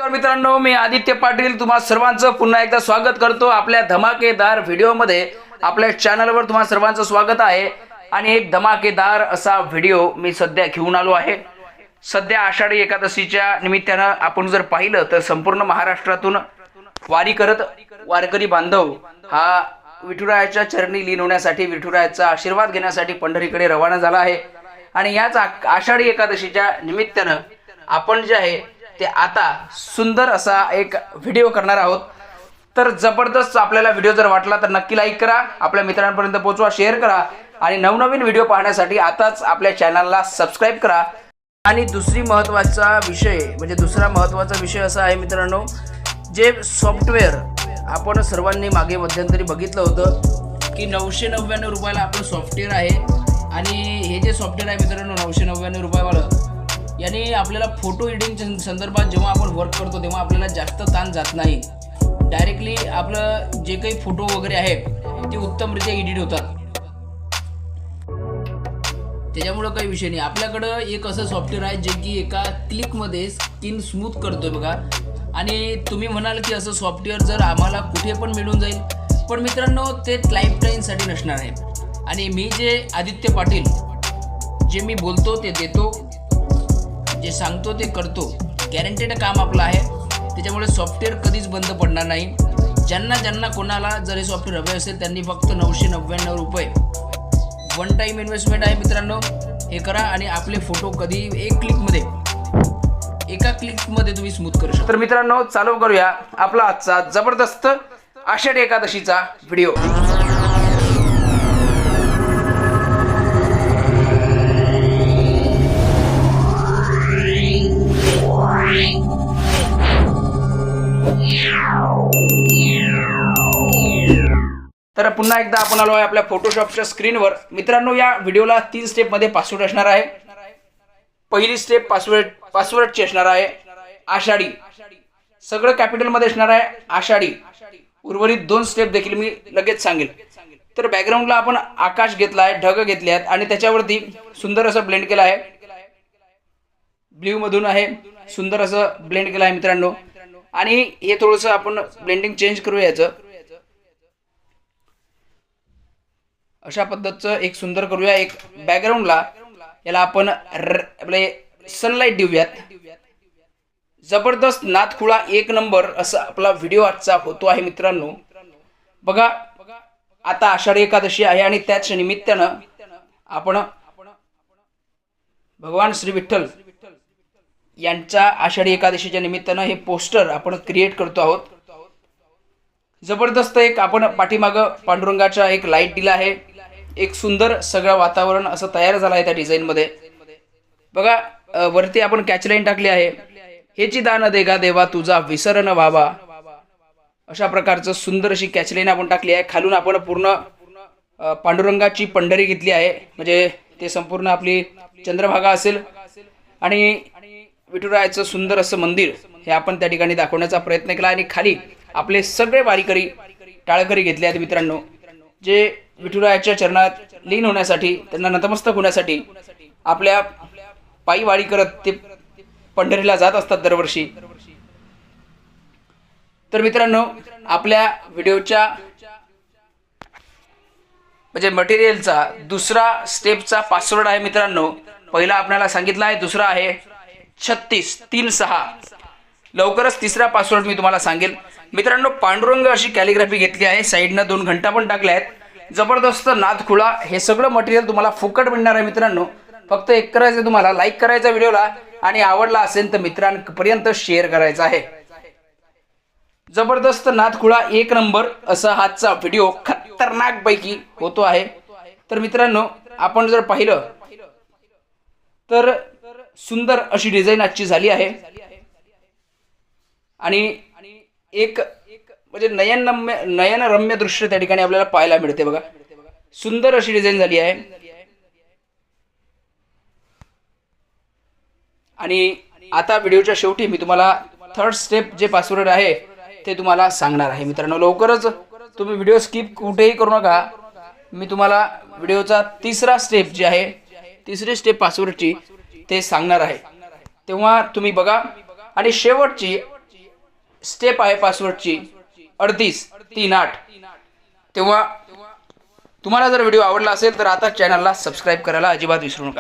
नमस्कार मित्रांनो, मी आदित्य पाटील तुम्हा सर्वांचं पुन्हा एकदा स्वागत करतो आपल्या धमाकेदार व्हिडिओमध्ये। आपल्या चॅनलवर तुम्हा सर्वांचं स्वागत आहे आणि एक धमाकेदार असा व्हिडिओ मी सध्या घेऊन आलो आहे। सध्या आषाढी एकादशीच्या निमित्तानं आपण जर पाहिलं तर संपूर्ण महाराष्ट्रातून वारी करत वारकरी बांधव हा विठुरायाच्या चरणी लीन होण्यासाठी, विठुरायाचा आशीर्वाद घेण्यासाठी पंढरीकडे रवाना झाला आहे। आणि याच आषाढी एकादशीच्या निमित्तानं आपण जे आहे ते आता सुंदर असा एक व्हिडिओ करणार आहोत। तर जबरदस्त आपल्याला व्हिडिओ जर वाटला तर नक्की लाईक करा, आपल्या मित्रांपर्यंत पोहोचवा, शेअर करा आणि नवनवीन व्हिडिओ पाहण्यासाठी आताच आपल्या चॅनलला सबस्क्राइब करा। आणि दुसरा महत्त्वाचा विषय असा आहे मित्रांनो, जे सॉफ्टवेअर आपण सर्वांनी मागे मध्यंतरी बघितलं होतं की 999 रुपयाला आपलं सॉफ्टवेअर आहे। आणि हे जे सॉफ्टवेअर आहे मित्रांनो 999 रुपयावालं, यानी आपल्याला फोटो एडिटिंग संदर्भात जेव्हा आपण वर्क करतो तेव्हा आपल्याला जास्त ताण जात नाही। डायरेक्टली आपलं जे काही फोटो वगैरे आहे ते उत्तमरित्या एडिट होतात, त्याच्यामुळे काही विषय नाही। आपल्याकडं एक असं सॉफ्टवेअर आहे जे की एका क्लिकमध्ये स्किन स्मूथ करतोय बघा। आणि तुम्ही म्हणाल की असं सॉफ्टवेअर जर आम्हाला कुठे पण मिळून जाईल, पण मित्रांनो ते लाईफ टाईमसाठी नसणार आहे। आणि मी जे आदित्य पाटील जे मी बोलतो ते देतो, जे सांगतो ते करतो, गॅरंटेड काम आपलं आहे। त्याच्यामुळे सॉफ्टवेअर कधीच बंद पडणार नाही। ज्यांना कोणाला जर हे सॉफ्टवेअर हवे असेल त्यांनी फक्त 999 रुपये वन टाईम इन्व्हेस्टमेंट आहे मित्रांनो, हे करा आणि आपले फोटो कधी एका क्लिकमध्ये तुम्ही स्मूथ करू शकता। तर मित्रांनो चालू करूया आपला आजचा जबरदस्त आषाढी एकादशीचा व्हिडिओ। तर पुन्हा एकदा आपण आलो आहे आपल्या फोटोशॉपच्या स्क्रीनवर। मित्रांनो या व्हिडिओला 3 स्टेपमध्ये पासवर्ड असणार आहे। पहिली स्टेप पासवर्डची असणार आहे आषाढी, सगळं कॅपिटलमध्ये असणार आहे आषाढी। उर्वरित 2 स्टेप देखील मी लगेच सांगेल। तर बॅकग्राऊंडला आपण आकाश घेतला आहे, ढग घेतले आहेत आणि त्याच्यावरती सुंदर असं ब्लेंड केलं आहे, ब्ल्यू मधून आहे, सुंदर असं ब्लेंड केलं आहे मित्रांनो। आणि हे थोडंसं आपण ब्लेंडिंग चेंज करूया याचं, अशा पद्धतीचं एक सुंदर करूया। एक बॅकग्राऊंडला याला आपण आपले सनलाइट देऊयात। जबरदस्त नादखुळा 1 नंबर असा आपला व्हिडिओ आजचा होतो आहे मित्रांनो। बघा आता आषाढी एकादशी आहे आणि त्याच निमित्तानं आपण भगवान श्री विठ्ठल यांच्या आषाढी एकादशीच्या निमित्तानं हे पोस्टर आपण क्रिएट करतो आहोत। जबरदस्त एक आपण पाठीमागं पांडुरंगाचा एक लाईट दिला आहे, एक सुंदर सगळं वातावरण असं तयार झालं आहे त्या डिझाईन मध्ये। बघा वरती आपण कॅचलाईन टाकली आहे, हेची दान देगा देवा तुझा विसर न व्हावा, अशा प्रकारचं सुंदर अशी कॅचलाईन आपण टाकली आहे। खालून आपण पूर्ण पांडुरंगाची पंढरी घेतली आहे, म्हणजे ते संपूर्ण आपली चंद्रभागा असेल आणि विठुरायाचं सुंदर असं मंदिर हे आपण त्या ठिकाणी दाखवण्याचा प्रयत्न केला। आणि खाली आपले सगळे वारीकरी टाळकरी घेतले आहेत मित्रांनो, जे विठुरायाच्या चरणात लीन होण्यासाठी, त्यांना नतमस्तक होण्यासाठी आपल्या पायी वारी करत ते पंढरीला जात असतात दरवर्षी। तर मित्रांनो आपल्या व्हिडिओच्या म्हणजे मटेरियलचा दुसरा स्टेपचा पासवर्ड आहे मित्रांनो। पहिला आपल्याला सांगितला आहे, दुसरा आहे 3636। लवकरच तिसरा पासवर्ड मी तुम्हाला सांगेल मित्रांनो। पांडुरंग अशी कॅलिग्राफी घेतली आहे, साईडनं 2 घंटा पण टाकल्या आहेत। जबरदस्त नादखुळा हे सगळं मटेरियल तुम्हाला फुकट मिळणार आहे मित्रांनो। फक्त एक करायचं, तुम्हाला लाईक करायचा व्हिडिओला आणि आवडला असेल तर मित्रांपर्यंत शेअर करायचा आहे। जबरदस्त नादखुळा 1 नंबर असा हातचा व्हिडिओ खतरनाक पैकी होतो आहे। तर मित्रांनो आपण जर पाहिलं तर सुंदर अशी डिझाईन आजची झाली आहे आणि एक म्हणजे नयनरम्य दृश्य त्या ठिकाणी आपल्याला पाहायला मिळते। बघा सुंदर अशी डिझाईन झाली आहे। आणि आता व्हिडिओच्या शेवटी मी तुम्हाला 3rd स्टेप जे पासवर्ड आहे ते तुम्हाला सांगणार आहे मित्रांनो। लवकरच तुम्ही व्हिडिओ स्किप कुठेही करू नका। मी तुम्हाला व्हिडिओचा 3रा स्टेप जे आहे, 3री स्टेप पासवर्डची ते सांगणार आहे, तेव्हा तुम्ही बघा। आणि शेवटची स्टेप आहे पासवर्डची 3838. तेव्हा तुम्हाला जर व्हिडिओ आवडला असेल तर आता चॅनलला सबस्क्राईब करायला अजिबात विसरू नका.